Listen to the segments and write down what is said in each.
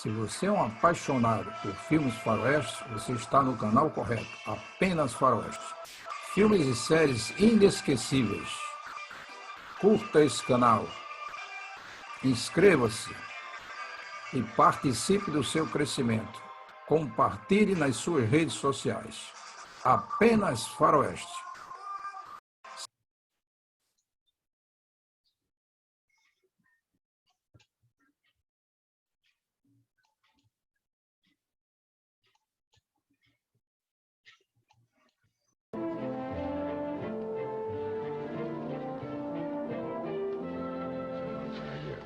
Se você é um apaixonado por filmes faroestes, você está no canal correto. Apenas faroestes. Filmes e séries inesquecíveis. Curta esse canal. Inscreva-se e participe do seu crescimento. Compartilhe nas suas redes sociais. Apenas faroeste.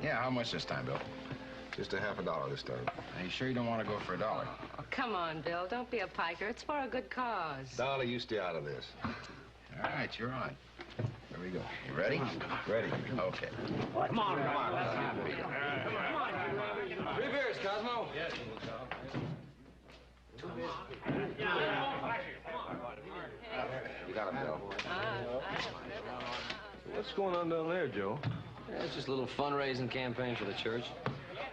Yeah, how much this time, Bill? Just a half a dollar this time. Are you sure you don't want to go for $1? Oh, come on, Bill. Don't be a piker. It's for a good cause. Dollar, you stay out of this. All right, you're on. Here we go. You ready? Ready. Okay. Come on, come on. Three beers, Cosmo. Yes. You got him, Bill. What's going on down there, Joe? Yeah, it's just a little fundraising campaign for the church.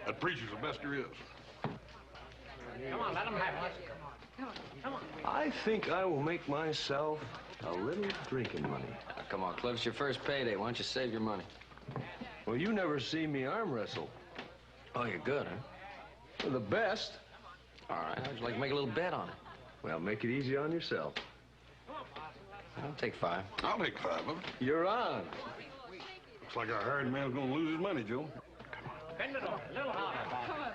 That preacher's the best there is. Come on, let him have it. Come on. I think I will make myself a little drinking money. Now, come on, Cliff, it's your first payday. Why don't you save your money? Well, you never see me arm wrestle. Oh, you're good, huh? Well, the best. All right, how'd you like to make a little bet on it? Well, make it easy on yourself. I'll take 5. I'll take 5 of it. You're on. Looks like our hired man's gonna lose his money, Joe. Bend it over, a little harder.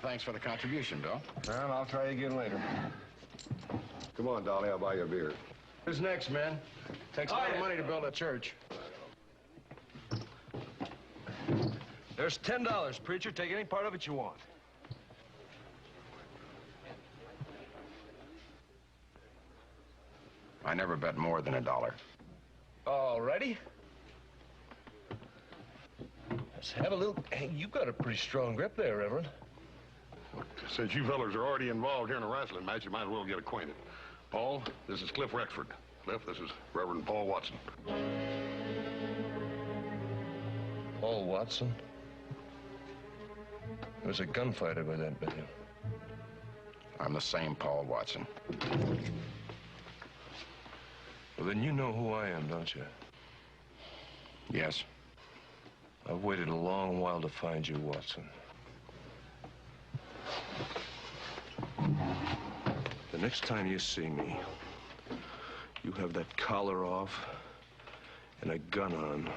Thanks for the contribution, Bill. Well, I'll try again later. Come on, Dolly, I'll buy you a beer. Who's next, man? Takes a lot of money to build a church. There's $10, preacher. Take any part of it you want. I never bet more than $1. All righty. Let's have a little... Hey, you got a pretty strong grip there, Reverend. Since you fellers are already involved here in a wrestling match, you might as well get acquainted. Paul, this is Cliff Rexford. Cliff, this is Reverend Paul Watson. Paul Watson? There was a gunfight over that bit. I'm the same Paul Watson. Well, then you know who I am, don't you? Yes. I've waited a long while to find you, Watson. The next time you see me, you have that collar off and a gun on.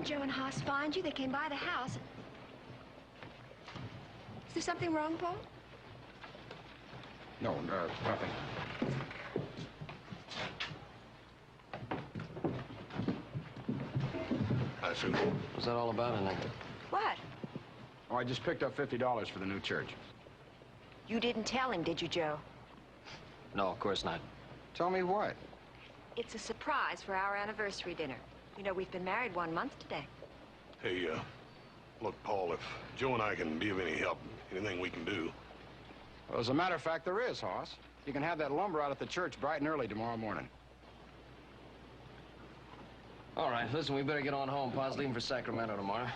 Joe and Hoss find you? They came by the house. Is there something wrong, Paul? No, nothing. I see. What's that all about in there? What? Oh, I just picked up $50 for the new church. You didn't tell him, did you, Joe? No, of course not. Tell me what? It's a surprise for our anniversary dinner. You know, we've been married 1 month today. Hey, Look, Paul, if Joe and I can be of any help, anything we can do. Well, as a matter of fact, there is, Hoss. You can have that lumber out at the church bright and early tomorrow morning. All right, listen, we better get on home. Pa's leaving for Sacramento tomorrow.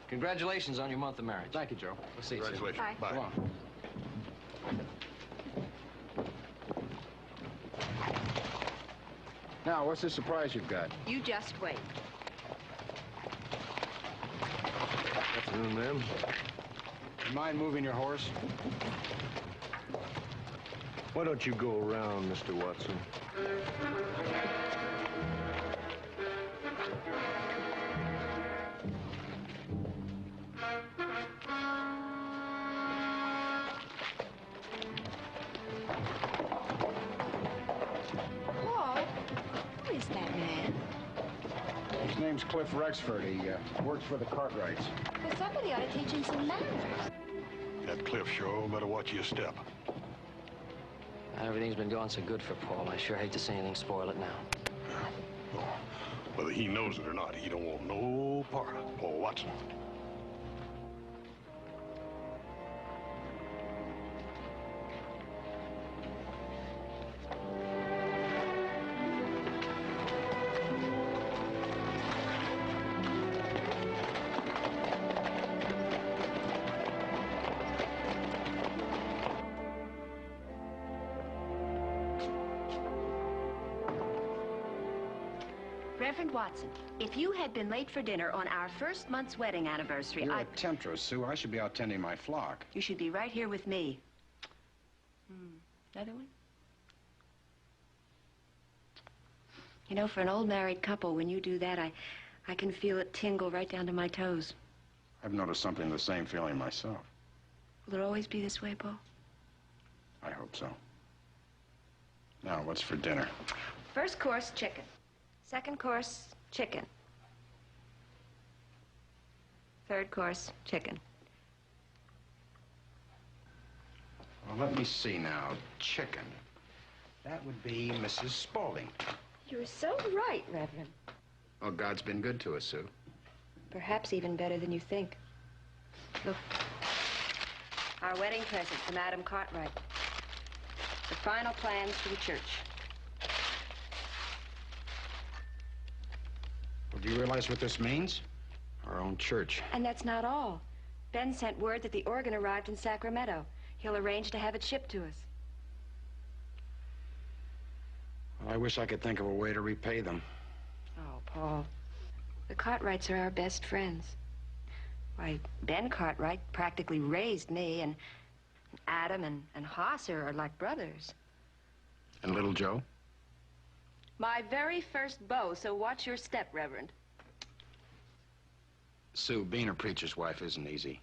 Congratulations on your month of marriage. Thank you, Joe. We'll see you soon. Congratulations. Bye. Bye. Come on. Now, what's the surprise you've got? You just wait. Afternoon, ma'am. You mind moving your horse? Why don't you go around, Mr. Watson? Paul, who is that man? His name's Cliff Rexford. He works for the Cartwrights. Well, somebody ought to teach him some manners. That Cliff show, better watch your step. Everything's been going so good for Paul. I sure hate to see anything spoil it now. Well, whether he knows it or not, he don't want no part of Paul Watson. Reverend Watson, if you had been late for dinner on our first month's wedding anniversary, You're a temptress, Sue. I should be out tending my flock. You should be right here with me. Another one? You know, for an old married couple, when you do that, I can feel it tingle right down to my toes. I've noticed something the same feeling myself. Will it always be this way, Paul? I hope so. Now, what's for dinner? First course, chicken. Second course, chicken. Third course, chicken. Well, let me see now. Chicken. That would be Mrs. Spaulding. You're so right, Reverend. Oh, God's been good to us, Sue. Perhaps even better than you think. Look. Our wedding present from Adam Cartwright. The final plans for the church. Well, do you realize what this means? Our own church. And that's not all. Ben sent word that the organ arrived in Sacramento. He'll arrange to have it shipped to us. Well, I wish I could think of a way to repay them. Oh, Paul. The Cartwrights are our best friends. Why, Ben Cartwright practically raised me, and Adam and Hoss are like brothers. And little Joe? My very first beau, so watch your step, Reverend. Sue, being a preacher's wife isn't easy.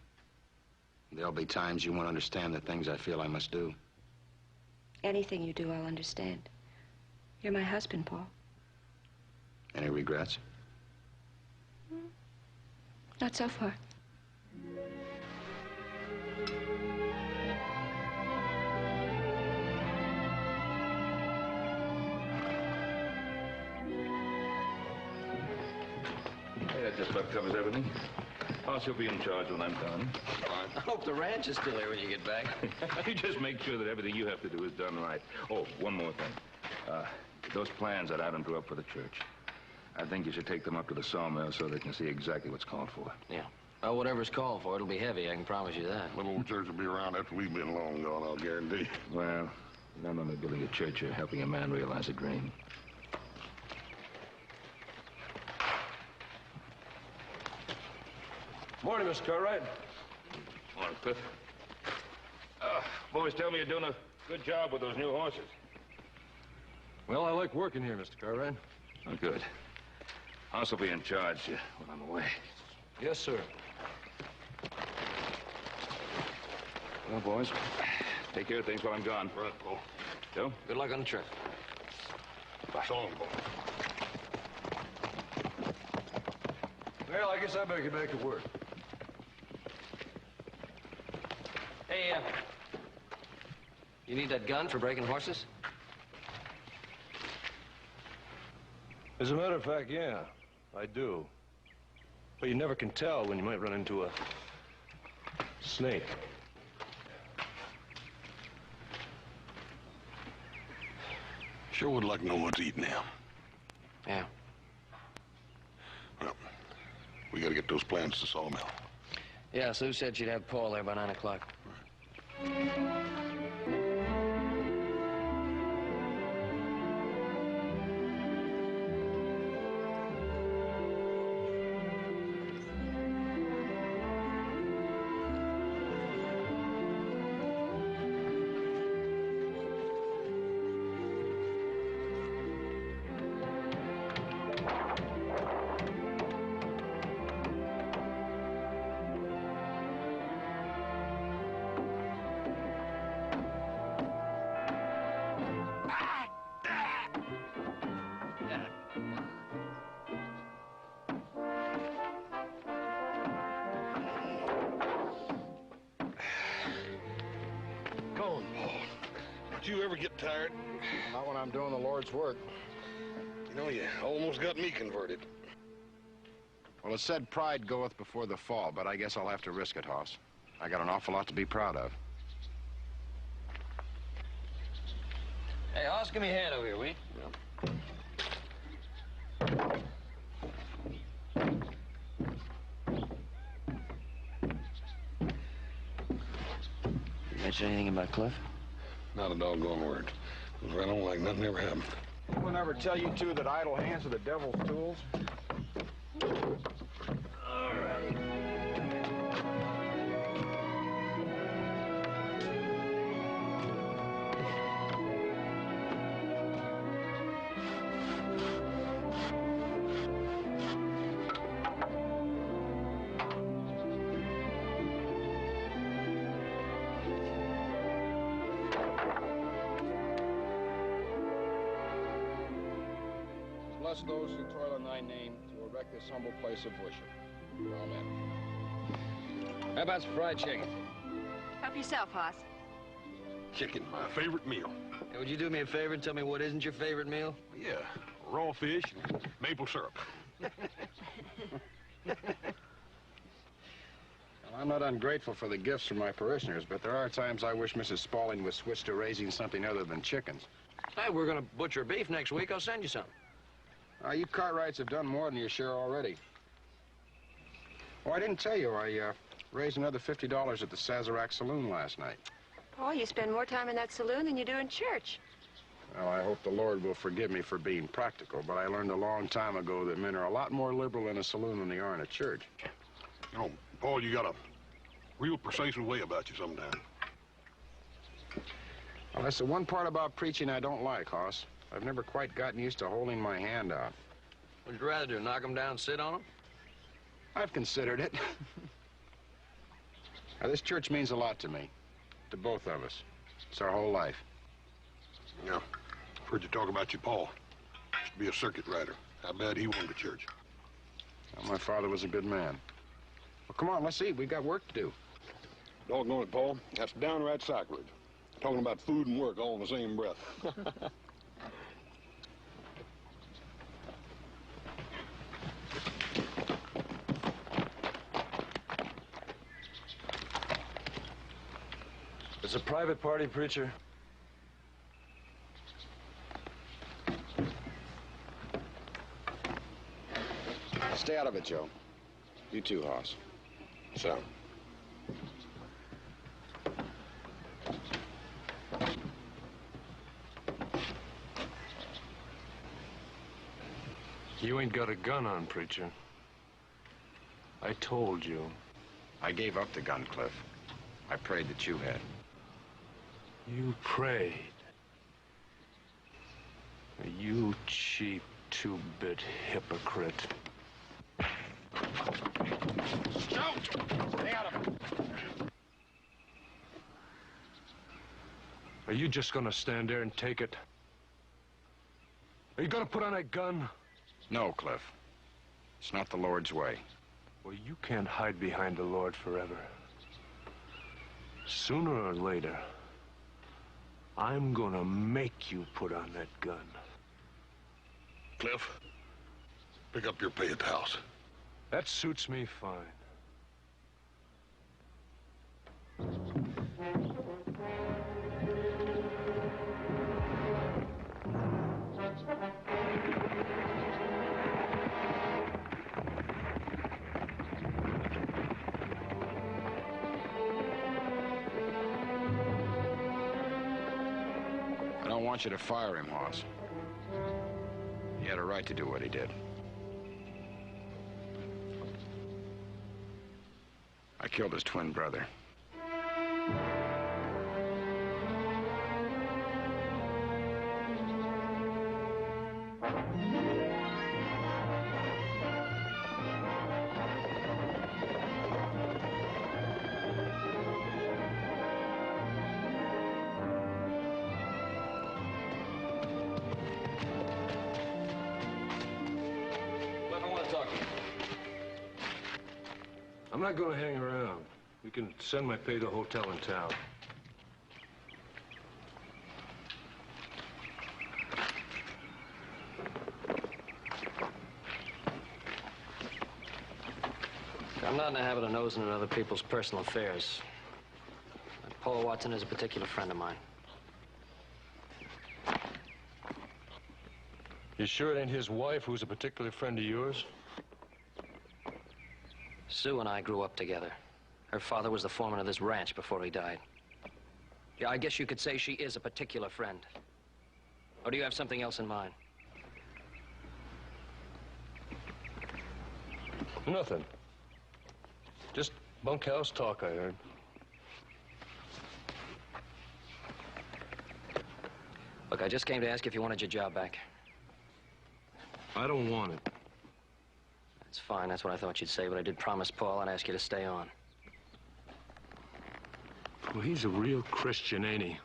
There'll be times you won't understand the things I feel I must do. Anything you do, I'll understand. You're my husband, Paul. Any regrets? Not so far. That just about covers everything. Hoss will be in charge when I'm done. I hope the ranch is still here when you get back. You just make sure that everything you have to do is done right. Oh, one more thing. Those plans that Adam drew up for the church, I think you should take them up to the sawmill so they can see exactly what's called for. Yeah. Well, whatever's called for, it'll be heavy, I can promise you that. Little old church will be around after we've been long gone, I'll guarantee. Well, not only building a church, you're helping a man realize a dream. Morning, Mr. Cartwright. Morning, Cliff. Boys tell me you're doing a good job with those new horses. Well, I like working here, Mr. Cartwright. Oh, good. Hoss will be in charge when I'm away. Yes, sir. Well, boys, take care of things while I'm gone. Right, Paul. Joe? Good luck on the trip. Bye. So long, Paul. Well, I guess I better get back to work. Hey, you need that gun for breaking horses? As a matter of fact, yeah, I do. Well, you never can tell when you might run into a snake. Sure would like to know what's eating him. Yeah. Well, we gotta get those plans to Sawmill. Yeah, Sue said she'd have Paul there by 9 o'clock. Don't you ever get tired? Not when I'm doing the Lord's work. You know, you almost got me converted. Well, it said pride goeth before the fall, but I guess I'll have to risk it, Hoss. I got an awful lot to be proud of. Hey, Hoss, give me a hand over here, will you? You mention anything about Cliff? Not a doggone word. Goes right on like nothing ever happened. Anyone ever tell you two that idle hands are the devil's tools? All right. Bless those who toil in thy name to erect this humble place of worship. Amen. How about some fried chicken? Help yourself, Hoss. Chicken, my favorite meal. Hey, would you do me a favor and tell me what isn't your favorite meal? Yeah, raw fish and maple syrup. Well, I'm not ungrateful for the gifts from my parishioners, but there are times I wish Mrs. Spaulding would switch to raising something other than chickens. Hey, we're gonna butcher beef next week. I'll send you some. You Cartwrights have done more than your share already. Oh, I didn't tell you, I raised another $50 at the Sazerac Saloon last night. Paul, you spend more time in that saloon than you do in church. Well, I hope the Lord will forgive me for being practical, but I learned a long time ago that men are a lot more liberal in a saloon than they are in a church. Oh, Paul, you got a real persuasive way about you sometimes. Well, that's the one part about preaching I don't like, Hoss. I've never quite gotten used to holding my hand out. What'd you rather do, knock them down and sit on them? I've considered it. Now, this church means a lot to me, to both of us. It's our whole life. Yeah, I've heard you talk about your Paul. Used to be a circuit rider. How bad he wanted the church. Well, my father was a good man. Well, come on, let's eat. We got work to do. Doggone it, Paul. That's downright sacrilege. Talking about food and work all in the same breath. It's a private party, preacher. Stay out of it, Joe. You too, Hoss. So, You ain't got a gun on, preacher. I told you. I gave up the gun, Cliff. I prayed that you had. You prayed. You cheap two-bit hypocrite. Joe! Stay out of it. Are you just gonna stand there and take it? Are you gonna put on that gun? No, Cliff. It's not the Lord's way. Well, you can't hide behind the Lord forever. Sooner or later, I'm gonna make you put on that gun. Cliff, pick up your pay at the house. That suits me fine. I don't want you to fire him, Hoss. He had a right to do what he did. I killed his twin brother. I'm not going to hang around. You can send my pay to a hotel in town. I'm not in the habit of nosing in other people's personal affairs. But Paul Watson is a particular friend of mine. You sure it ain't his wife who's a particular friend of yours? Sue and I grew up together. Her father was the foreman of this ranch before he died. Yeah, I guess you could say she is a particular friend. Or do you have something else in mind? Nothing. Just bunkhouse talk, I heard. Look, I just came to ask if you wanted your job back. I don't want it. That's fine, that's what I thought you'd say, but I did promise Paul I'd ask you to stay on. Well, he's a real Christian, ain't he?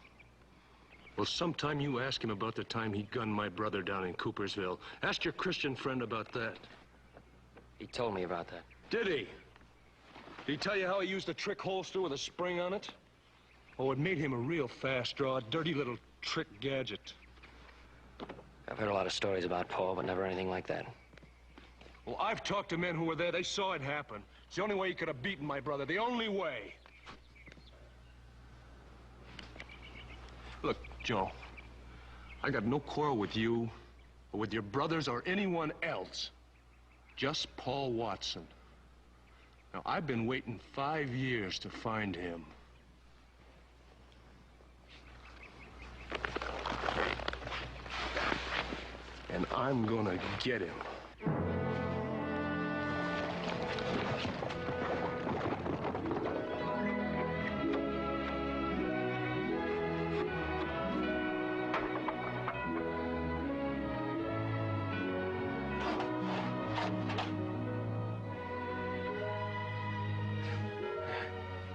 Well, sometime you ask him about the time he gunned my brother down in Coopersville. Ask your Christian friend about that. He told me about that. Did he? Did he tell you how he used a trick holster with a spring on it? Oh, it made him a real fast draw, a dirty little trick gadget. I've heard a lot of stories about Paul, but never anything like that. Well, I've talked to men who were there. They saw it happen. It's the only way he could have beaten my brother. The only way. Look, Joe, I got no quarrel with you or with your brothers or anyone else. Just Paul Watson. Now, I've been waiting 5 years to find him. And I'm gonna get him.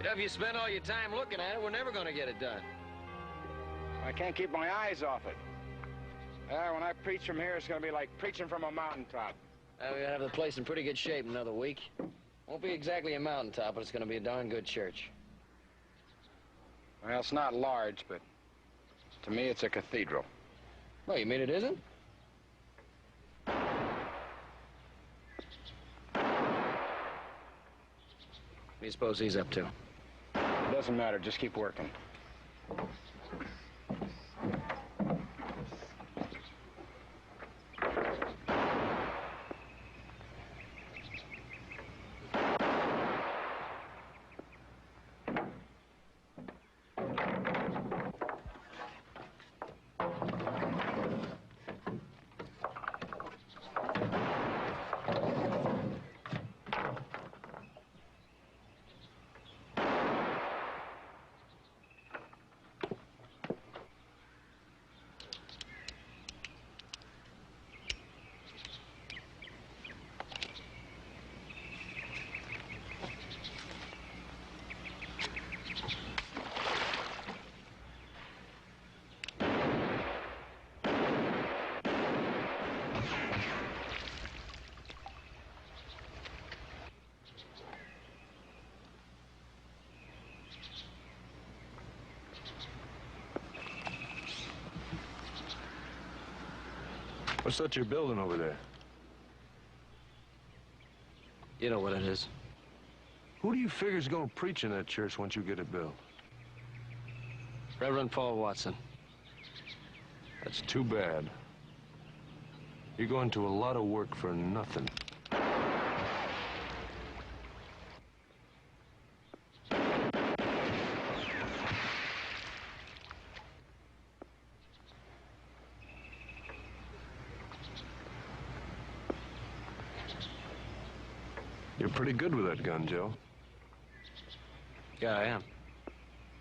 If you spend all your time looking at it, we're never going to get it done. I can't keep my eyes off it. When I preach from here, it's going to be like preaching from a mountaintop. We're going to have the place in pretty good shape in another week. Won't be exactly a mountaintop, but it's going to be a darn good church. Well, it's not large, but to me, it's a cathedral. Well, you mean it isn't? What do you suppose he's up to? It doesn't matter. Just keep working. What's that you're building over there? You know what it is. Who do you figure's gonna preach in that church once you get it built? Reverend Paul Watson. That's too bad. You're going to a lot of work for nothing. You're pretty good with that gun, Joe. Yeah, I am.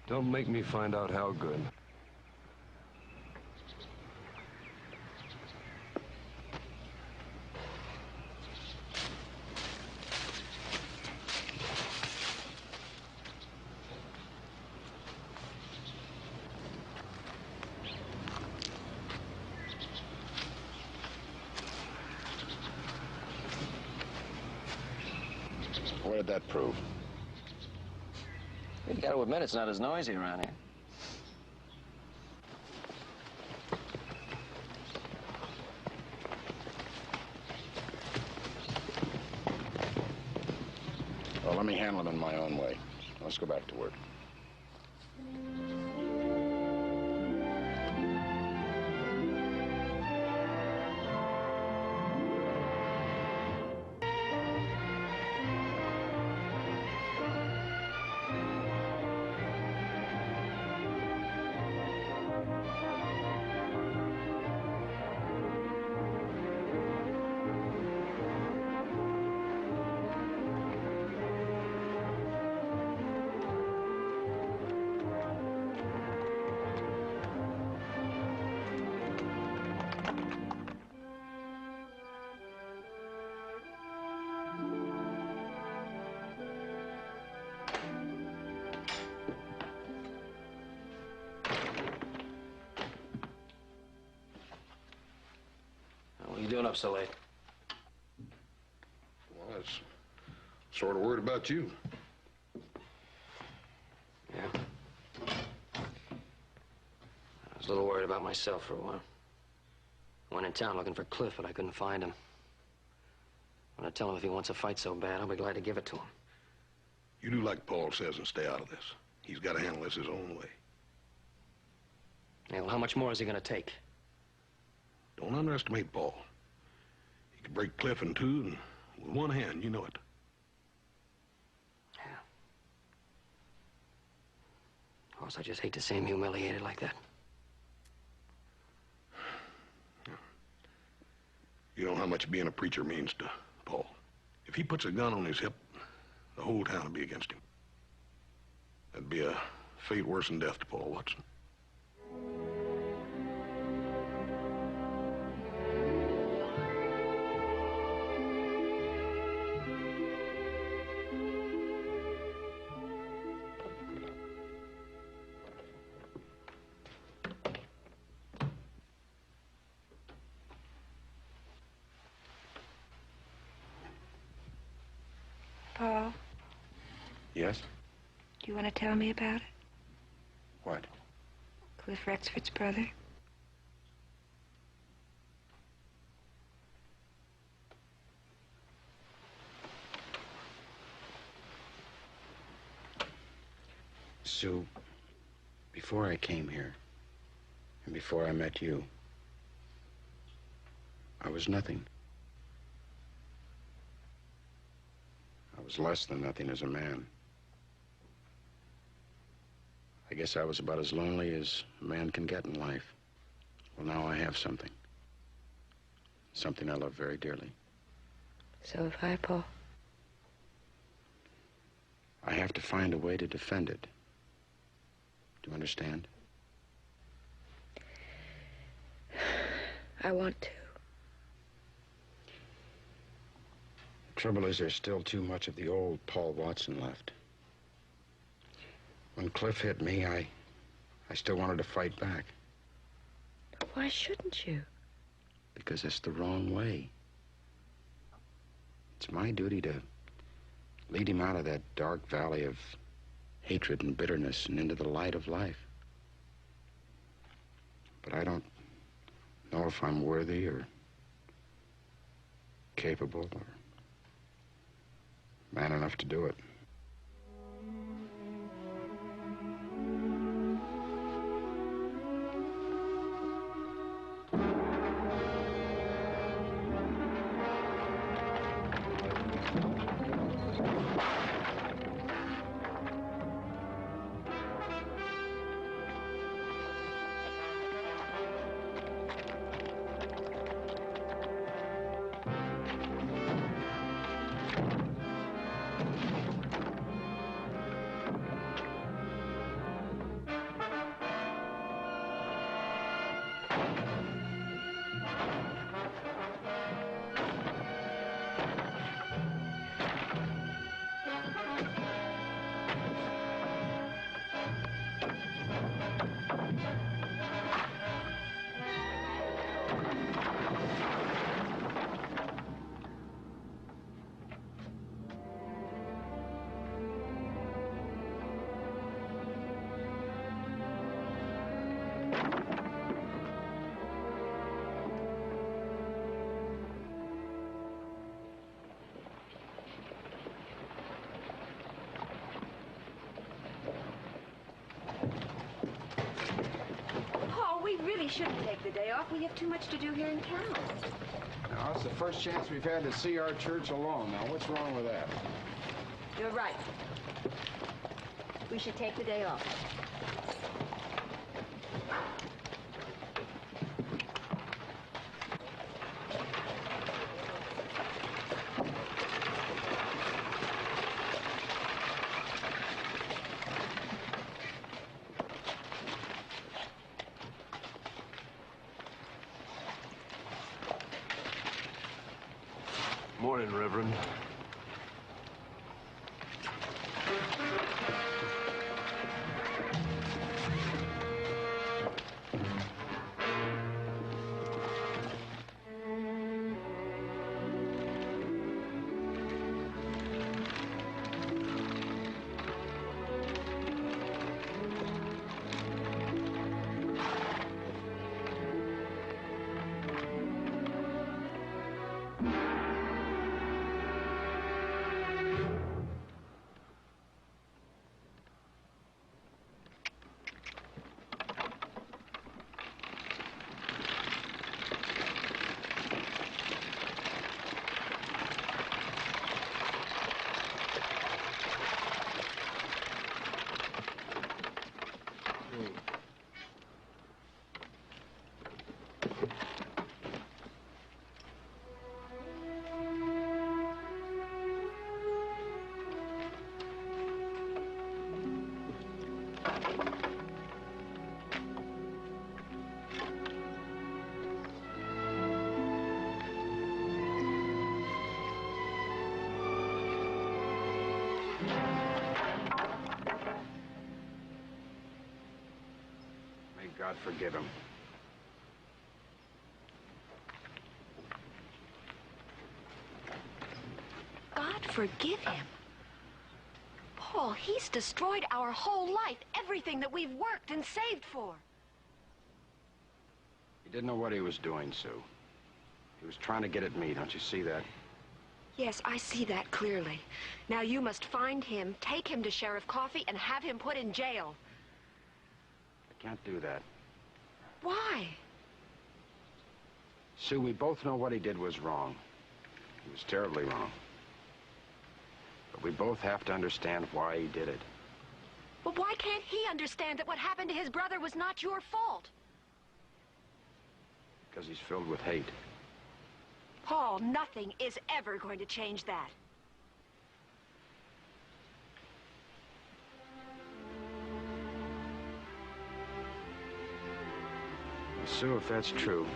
Don't make me find out how good. What did that prove? You gotta admit it's not as noisy around here. Well, let me handle it in my own way. Let's go back to work. What are you doing up so late? Well, I was sort of worried about you. Yeah. I was a little worried about myself for a while. I went in town looking for Cliff, but I couldn't find him. When I tell him if he wants a fight so bad, I'll be glad to give it to him. You do like Paul says and stay out of this. He's got to handle this his own way. Yeah, well, how much more is he going to take? Don't underestimate Paul. He could break Cliff in two, and with one hand, you know it. Yeah. Of course, I just hate to see him humiliated like that. You know how much being a preacher means to Paul. If he puts a gun on his hip, the whole town would be against him. That'd be a fate worse than death to Paul Watson. Paul, Yes? do you want to tell me about it? What? Cliff Rexford's brother? Sue, before I came here, and before I met you, I was nothing. I was less than nothing as a man. I guess I was about as lonely as a man can get in life. Well, now I have something. Something I love very dearly. So have I, Paul. I have to find a way to defend it. Do you understand? I want to. The trouble is there's still too much of the old Paul Watson left. When Cliff hit me, I still wanted to fight back. Why shouldn't you? Because it's the wrong way. It's my duty to lead him out of that dark valley of hatred and bitterness and into the light of life. But I don't know if I'm worthy or capable or Man enough to do it. We really shouldn't take the day off. We have too much to do here in town. Now, it's the first chance we've had to see our church alone. Now, what's wrong with that? You're right. We should take the day off. Morning, Reverend. God forgive him. God forgive him? Paul, he's destroyed our whole life, everything that we've worked and saved for. He didn't know what he was doing, Sue. He was trying to get at me, don't you see that? Yes, I see that clearly. Now you must find him, take him to Sheriff Coffey, and have him put in jail. I can't do that. Why? Sue, we both know what he did was wrong. He was terribly wrong. But we both have to understand why he did it. But why can't he understand that what happened to his brother was not your fault? Because he's filled with hate. Paul, nothing is ever going to change that. Sue, if that's true,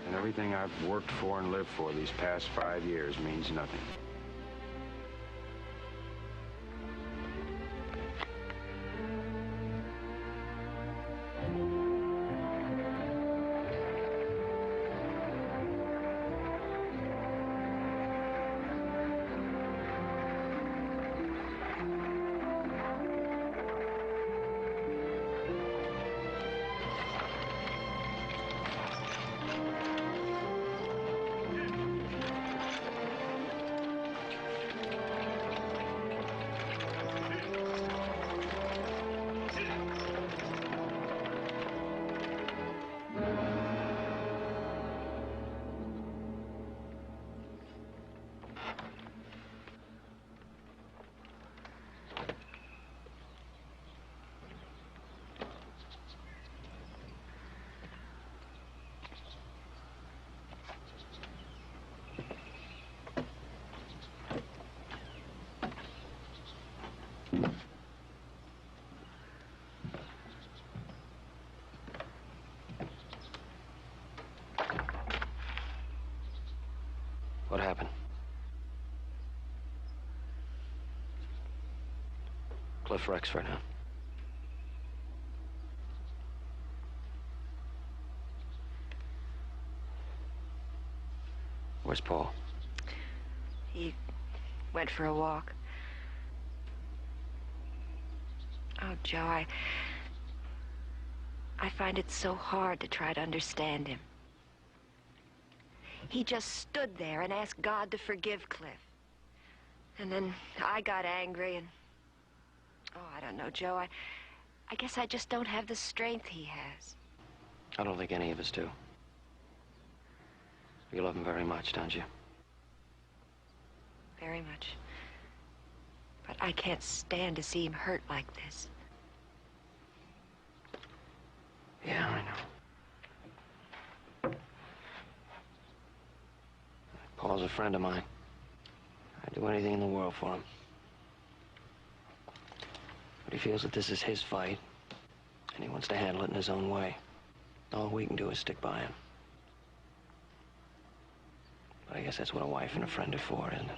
then everything I've worked for and lived for these past 5 years means nothing. Cliff Rexford, huh? Where's Paul? He went for a walk. Oh, Joe, I find it so hard to try to understand him. He just stood there and asked God to forgive Cliff. And then I got angry and... Oh, I don't know, Joe. I guess I just don't have the strength he has. I don't think any of us do. You love him very much, don't you? Very much. But I can't stand to see him hurt like this. Yeah, I know. Paul's a friend of mine. I'd do anything in the world for him. But he feels that this is his fight, and he wants to handle it in his own way. All we can do is stick by him. But I guess that's what a wife and a friend are for, isn't it?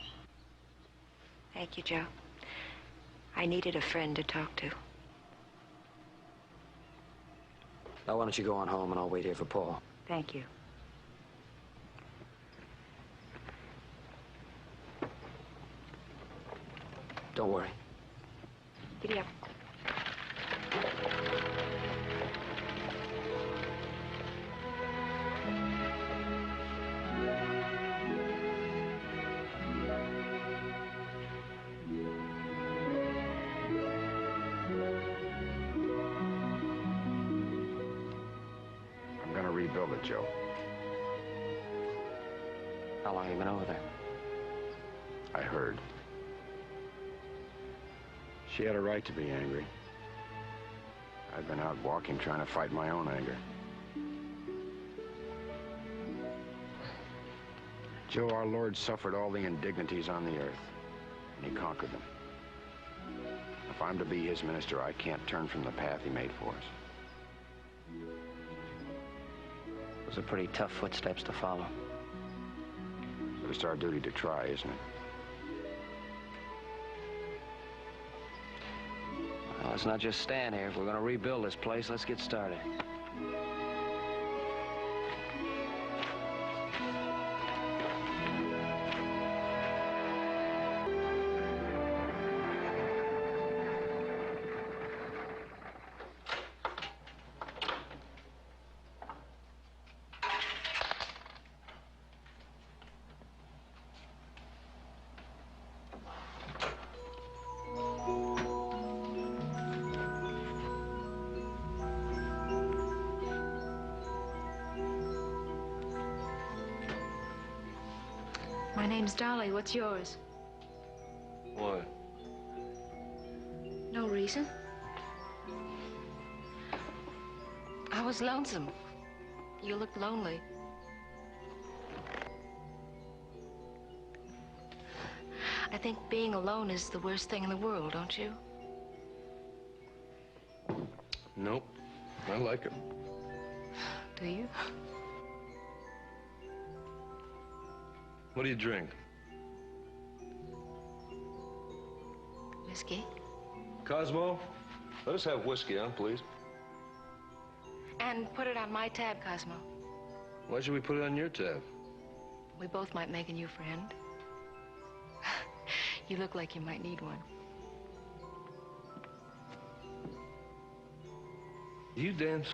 Thank you, Joe. I needed a friend to talk to. Now, why don't you go on home, and I'll wait here for Paul. Thank you. Don't worry. Giddy up. I'm gonna rebuild it, Joe. How long have you been over there? I heard. She had a right to be angry. I've been out walking trying to fight my own anger. Joe, our Lord suffered all the indignities on the earth, and he conquered them. If I'm to be his minister, I can't turn from the path he made for us. Those are pretty tough footsteps to follow. But it's our duty to try, isn't it? Well, let's not just stand here. If we're going to rebuild this place, let's get started. My name's Dolly. What's yours? Why? No reason. I was lonesome. You look lonely. I think being alone is the worst thing in the world, don't you? Nope. I like it. Do you? What do you drink? Whiskey? Cosmo, let us have whiskey, huh, please? And put it on my tab, Cosmo. Why should we put it on your tab? We both might make a new friend. You look like you might need one. Do you dance?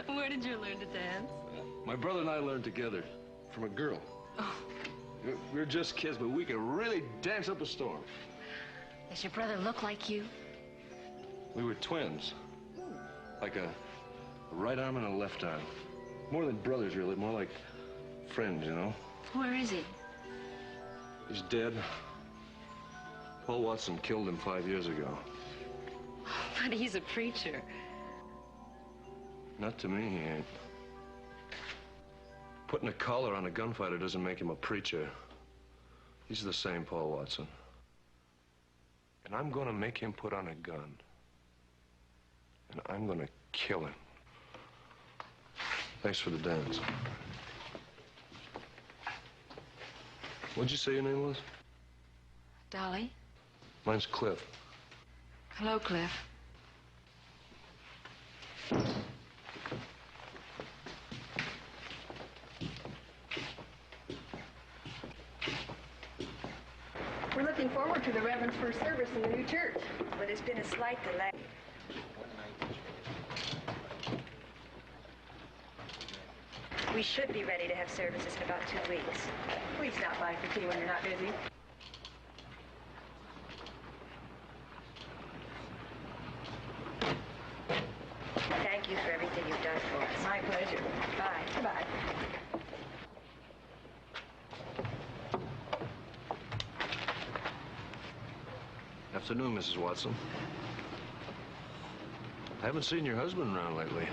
Where did you learn to dance? My brother and I learned together from a girl. Oh. We were just kids, but we could really dance up a storm. Does your brother look like you? We were twins. Like a right arm and a left arm. More than brothers, really. More like friends, you know? Where is he? He's dead. Paul Watson killed him 5 years ago. But he's a preacher. Not to me, he ain't. Putting a collar on a gunfighter doesn't make him a preacher. He's the same Paul Watson. And I'm gonna make him put on a gun. And I'm gonna kill him. Thanks for the dance. What'd you say your name was? Dolly? Mine's Cliff. Hello, Cliff. We're looking forward to the Reverend's first service in the new church. But there's been a slight delay. We should be ready to have services in about 2 weeks. Please stop by for tea when you're not busy. Thank you for everything you've done for us. My pleasure. Bye. Goodbye. Afternoon, Mrs. Watson. I haven't seen your husband around lately.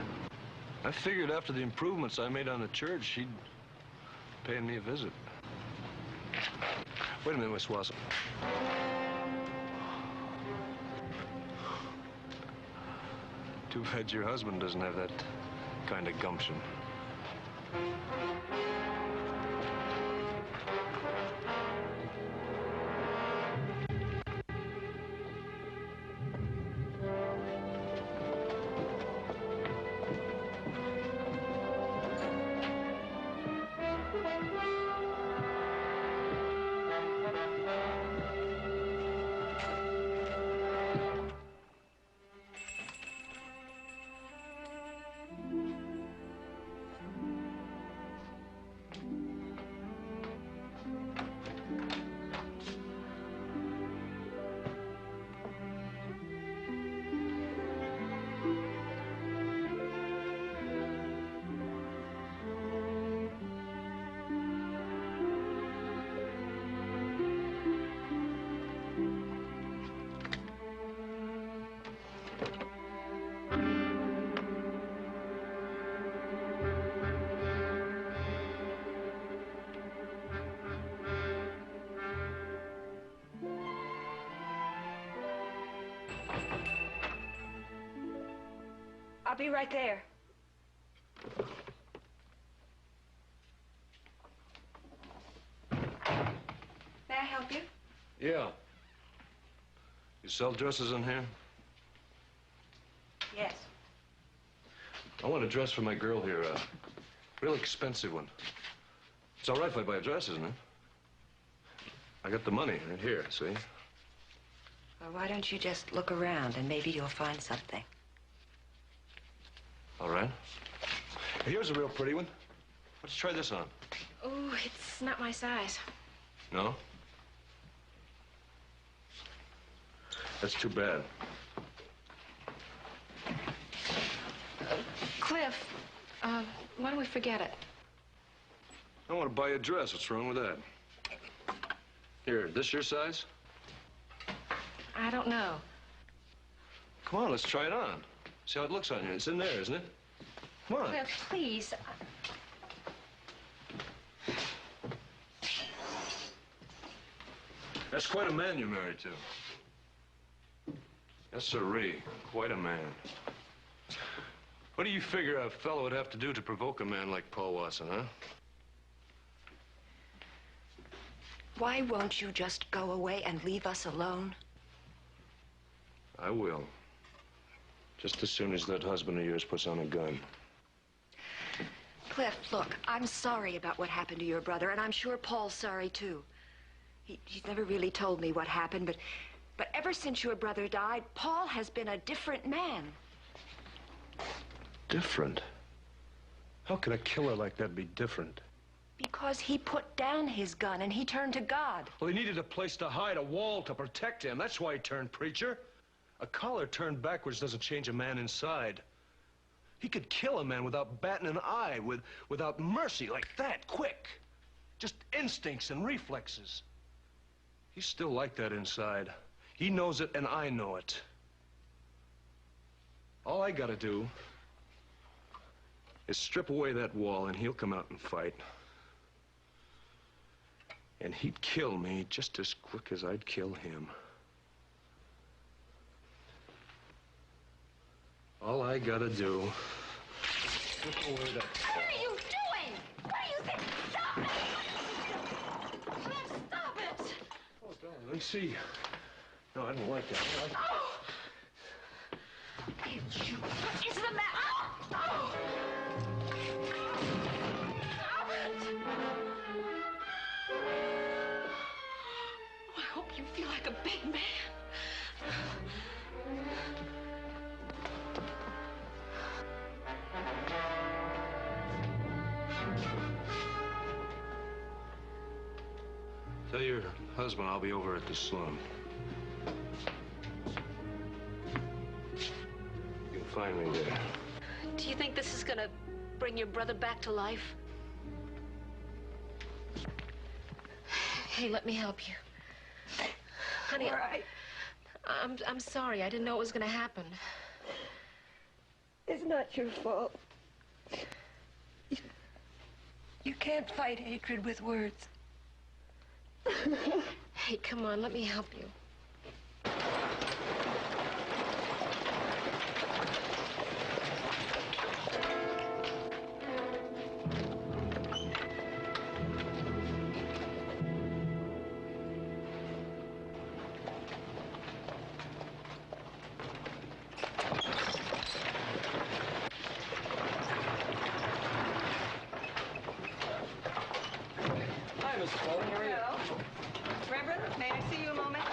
I figured after the improvements I made on the church, she'd pay me a visit. Wait a minute, Miss Watson. Too bad your husband doesn't have that kind of gumption. I'll be right there. May I help you? Yeah. You sell dresses in here? Yes. I want a dress for my girl here, a real expensive one. It's all right if I buy a dress, isn't it? I got the money right here, see? Well, why don't you just look around and maybe you'll find something. All right. Here's a real pretty one. Let's try this on. Oh, it's not my size. No? That's too bad. Cliff, why don't we forget it? I want to buy you a dress. What's wrong with that? Here, this your size? I don't know. Come on, let's try it on. See how it looks on you. It's in there, isn't it? Come on. Cliff, please. That's quite a man you're married to. Yes, sirree. Quite a man. What do you figure a fellow would have to do to provoke a man like Paul Watson, huh? Why won't you just go away and leave us alone? I will. Just as soon as that husband of yours puts on a gun. Cliff, look, I'm sorry about what happened to your brother, and I'm sure Paul's sorry, too. He's never really told me what happened, but ever since your brother died, Paul has been a different man. Different? How could a killer like that be different? Because he put down his gun and he turned to God. Well, he needed a place to hide, a wall to protect him. That's why he turned preacher. A collar turned backwards doesn't change a man inside. He could kill a man without batting an eye, without mercy, like that, quick. Just instincts and reflexes. He's still like that inside. He knows it and I know it. All I gotta do is strip away that wall and he'll come out and fight. And he'd kill me just as quick as I'd kill him. All I gotta do... What are you doing? What do you think? Stop it! Stop it! Oh, darling, let me see. No, I don't like that. It's you. What is the matter? Oh! Stop it! I hope you feel like a big man. Tell your husband I'll be over at the saloon. You can find me there. Do you think this is gonna bring your brother back to life? Hey, let me help you. Honey, I'm sorry. I didn't know it was gonna happen. It's not your fault. You can't fight hatred with words. Hey, come on, let me help you. Hi, Mrs. Bowling. How are you? Hello. Reverend, may I see you a moment?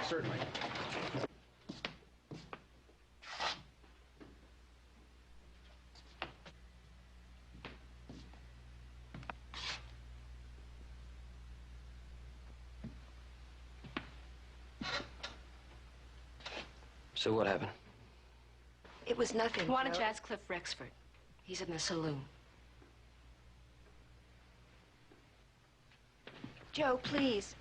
Certainly. So what happened? It was nothing. Why don't you ask Cliff Rexford? He's in the saloon. Joe, please.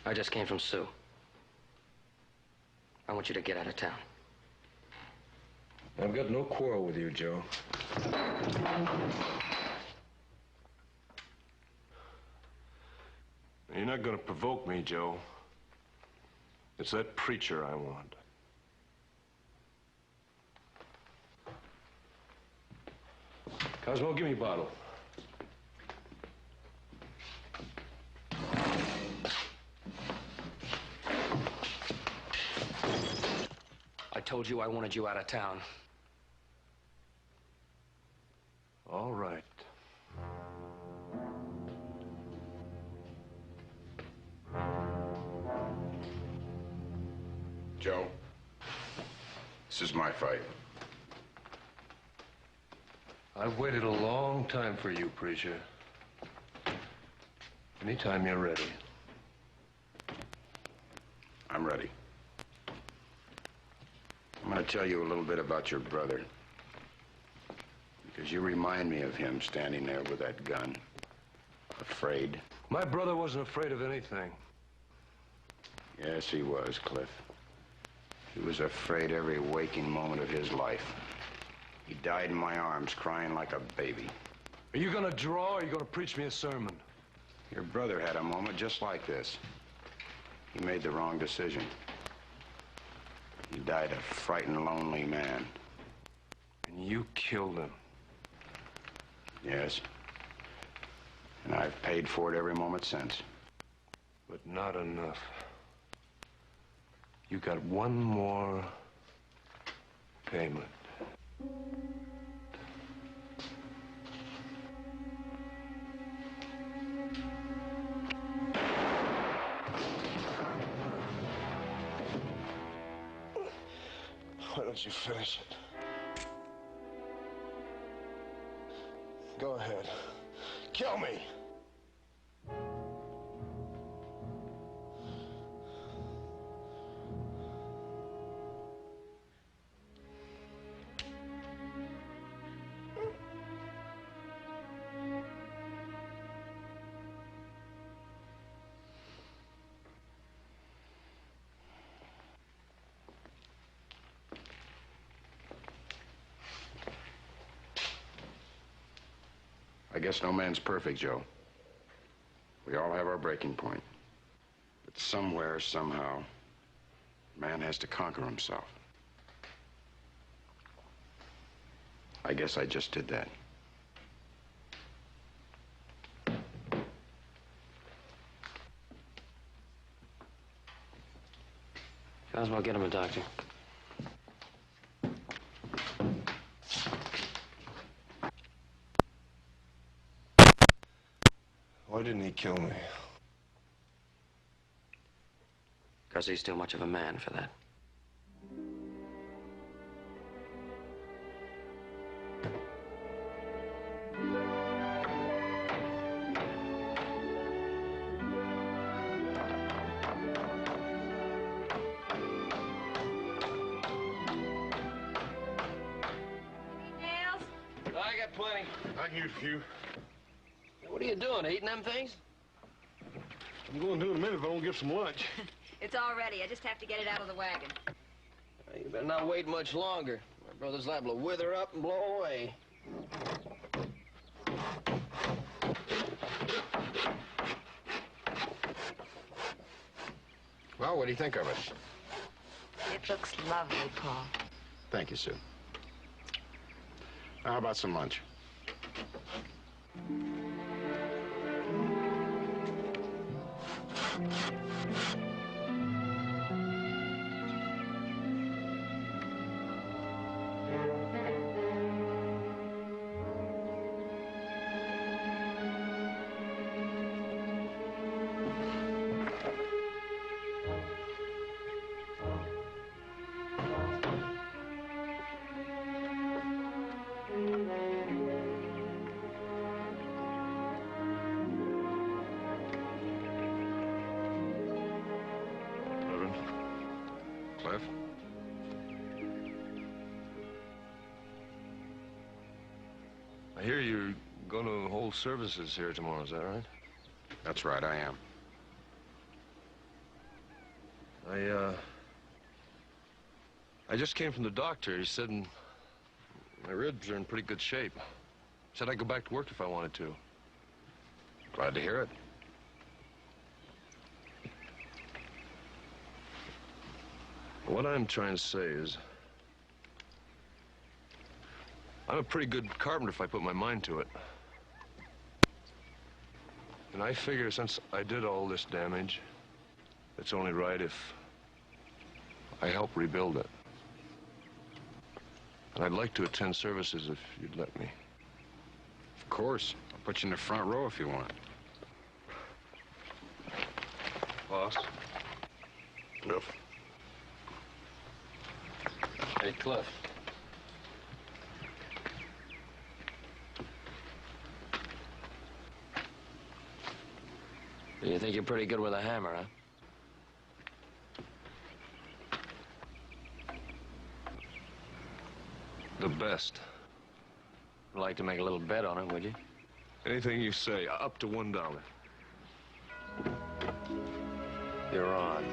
I just came from Sue. I want you to get out of town. I've got no quarrel with you, Joe. You're not going to provoke me, Joe. It's that preacher I want. Cosmo, give me a bottle. I told you I wanted you out of town. All right. Joe, this is my fight. I've waited a long time for you, preacher. Anytime you're ready. I'm ready. I'm going to tell you a little bit about your brother. Because you remind me of him standing there with that gun. Afraid. My brother wasn't afraid of anything. Yes, he was, Cliff. He was afraid every waking moment of his life. He died in my arms, crying like a baby. Are you gonna draw, or are you gonna preach me a sermon? Your brother had a moment just like this. He made the wrong decision. He died a frightened, lonely man. And you killed him. Yes. And I've paid for it every moment since. But not enough. You got one more payment. Why don't you finish it? Go ahead. Kill me! guess no man's perfect, Joe. We all have our breaking point. But somewhere, somehow, man has to conquer himself. I guess I just did that. Might as well get him a doctor. Why didn't he kill me? Because he's too much of a man for that. I got plenty. I can use a few. What are you doing, eating them things? I'm going to in a minute if I don't get some lunch. It's all ready. I just have to get it out of the wagon. You better not wait much longer. My brother's liable to wither up and blow away. Well, what do you think of it? It looks lovely, Paul. Thank you, Sue. Now, how about some lunch? Cliff? I hear you're going to hold services here tomorrow, is that right? That's right, I am. I just came from the doctor. He said my ribs are in pretty good shape. Said I'd go back to work if I wanted to. Glad to hear it. What I'm trying to say is, I'm a pretty good carpenter if I put my mind to it. And I figure since I did all this damage, it's only right if I help rebuild it. And I'd like to attend services if you'd let me. Of course. I'll put you in the front row if you want. Boss? Cliff? Hey, Cliff. You think you're pretty good with a hammer, huh? The best. I'd like to make a little bet on it, would you? Anything you say, up to $1. You're on.